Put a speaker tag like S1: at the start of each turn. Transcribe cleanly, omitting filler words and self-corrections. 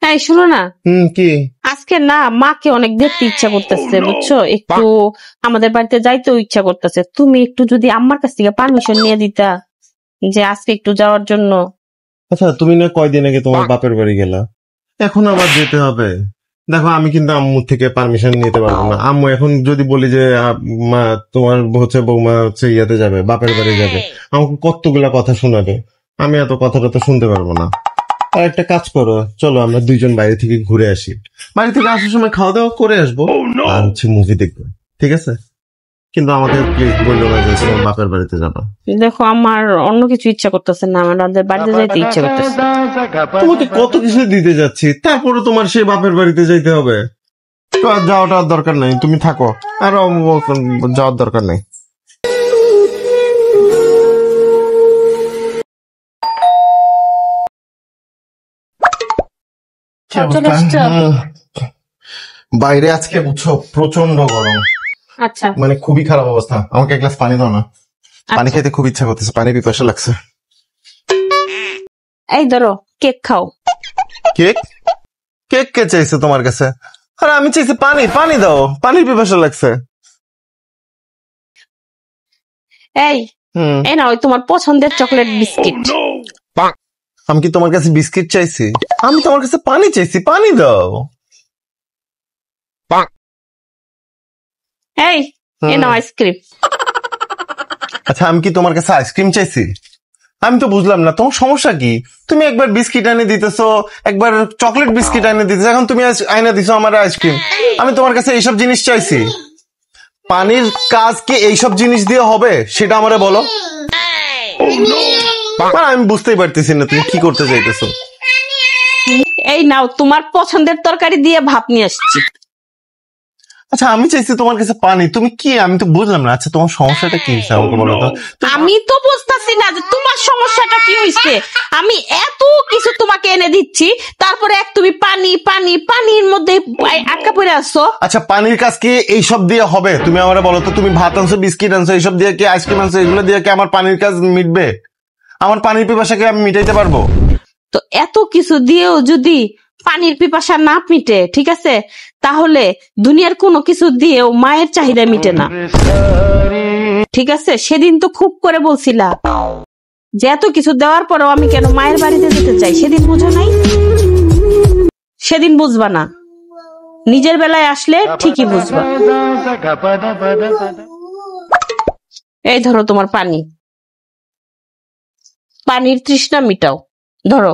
S1: এই শোনো না,
S2: কি
S1: আজকে না মাকে অনেক দেখতে ইচ্ছা করতেছে, বুঝছো? একটু আমাদের বাড়িতে যাইতেও ইচ্ছা করতেছে। তুমি একটু যদি আম্মার কাছ থেকে পারমিশন নিয়ে দিতা যে আজকে একটু যাওয়ার জন্য।
S2: আচ্ছা, তুমি না কয়দিন আগে তোমার বাপের বাড়ি গেলা, এখন আবার যেতে হবে? দেখো, আমি কিন্তু আম্মু থেকে পারমিশন নিতে পারবো না। আম্মু এখন যদি বলি যে মা তোমার হচ্ছে বৌমা হচ্ছে ইয়াতে যাবে, বাপের বাড়ি যাবে, আমাকে কতগুলা কথা শোনাবে। আমি এত কথাটা তো শুনতে পারবো না। আর একটা কাজ করো, চলো আমরা দুইজন বাইরে থেকে ঘুরে আসি। বাড়ি থেকে আসার সময় খাওয়া দাওয়া করে আসবো, আর হচ্ছে মুভি দেখবো, ঠিক আছে? কিন্তু আমাকে প্লিজ বললো না যে তোমার বাপের বাড়িতে যাবা।
S1: দেখো, আমার অন্য কিছু ইচ্ছা করতেছে না, আমাদের বাড়িতে যাইতে ইচ্ছা করতেছে।
S2: তোমাকে কত কিছু দিতে যাচ্ছি, তারপরে তোমার সেই বাপের বাড়িতে যাইতে হবে? তো আর যাওয়াটা দরকার নাই, তুমি থাকো। আর যাওয়ার দরকার নাই। বাইরে আজকে বুঝছো প্রচন্ড গরম।
S1: আচ্ছা,
S2: মানে খুবই খারাপ অবস্থা। আমাকে এক গ্লাস পানি দাও না, পানি খেতে খুব ইচ্ছা করতেছে, পানি পিপাসা লাগছে।
S1: এই ধরো কেক খাও।
S2: কেক? কেক কে চাইছে তোমার কাছে? আর আমি চাইছি পানি, পানি দাও, পানির পিপাসা লাগছে।
S1: এই এই নাও তোমার পছন্দের চকলেট বিস্কিট।
S2: আমি কি তোমার কাছে বিস্কিট চাইছি? আমি তোমার কাছে পানি চাইছি, পানি দাও।
S1: এই এই নাও আইসক্রিম।
S2: আচ্ছা, আমি কি তোমার কাছে আইসক্রিম চাইছি? আমি তো বুঝলাম না তোমার সমস্যা কি। তুমি একবার বিস্কিট এনে দিতেছো, একবার চকলেট বিস্কিট এনে দিতেছো, এখন তুমি আইনা দিছো আমার আইসক্রিম। আমি তোমার কাছে এইসব জিনিস চাইছি? পানির কাজ কি এইসব জিনিস দিয়ে হবে সেটা আমারে বলো। আমি বুঝতেই পারতেছি না তুমি কি করতে চাইতেছো।
S1: এই নাও তোমার পছন্দের তরকারি দিয়ে ভাত নিয়ে আসছি।
S2: আচ্ছা, আমি চাইছি তোমার কাছে পানি, তুমি কি? আমি তো বুঝলাম না। আচ্ছা, তোমার সমস্যাটা কি হয়েছে আমাকে বলো তো।
S1: আমি তো বুঝতেছি না যে তোমার সমস্যাটা কি হয়েছে। আমি এত কিছু তোমাকে এনে দিচ্ছি, তারপরে তুমি পানি পানি পানির মধ্যে আটকা পড়ে আসছো।
S2: আচ্ছা, পানির কাজ কি এইসব দিয়ে হবে? তুমি আমারে বলো তো, তুমি ভাত আনছো, বিস্কিট আনছো, এইসব দিয়ে কি, আইসক্রিম আনছো, এগুলো দিয়ে কি আমার পানির কাজ মিটবে? আমার পানির পিপাসাকে আমি মিটাইতে পারবো?
S1: তো এত কিছু দিয়েও যদি পানির পিপাসা না মিটে, ঠিক আছে, তাহলে দুনিয়ার কোনো কিছু দিয়েও মায়ের চাহিদা মিটে না, ঠিক আছে? সেদিন তো খুব করে বলছিলা যে এত কিছু দেওয়ার পরেও আমি কেন মায়ের বাড়িতে যেতে চাই। সেদিন বুঝো নাই, সেদিন বুঝবা না, নিজের বেলায় আসলে ঠিকই বুঝবা। এই ধরো তোমার পানি, পানির তৃষ্ণা মিটাও, ধরো।